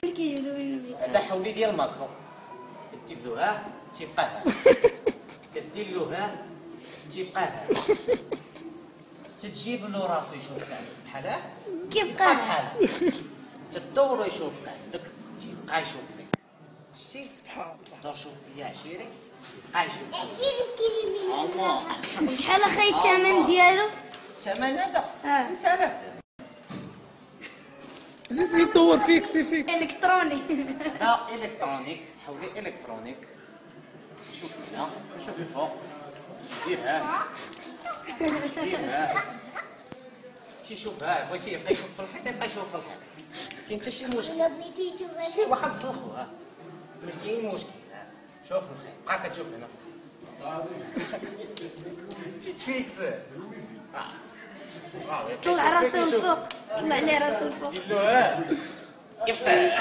هذا حولي ديال الماكرو، كدير له ها تيبقى ها، كدير له ها تيبقى ها، تتجيب له راسو يشوف بحال ها كيبقى بحال ها، تدورو يشوف عندك تيبقى يشوف فيك. شتي سبحان الله. دور شوف فيا عشيري بقى يشوف فيك. شحال اخي الثمن ديالو؟ الثمن هذا 5000. زيد دور فيك سي فيك. الكتروني. هذا الكترونيك، حولي الكترونيك. شوف هنا شوف الفوق، ديرها ديرها تيشوفها، بغيتي يبقى يشوف في الحيط يبقى يشوف في الحيط، كاين حتى شي مشكل. شي واحد تصلحوها ما كاين مشكل. شوف الخيط بقى كتشوف هنا تيتفيكس. طلع راسو الفوق، طلع ليه راسو الفوق. دير له ها يبقى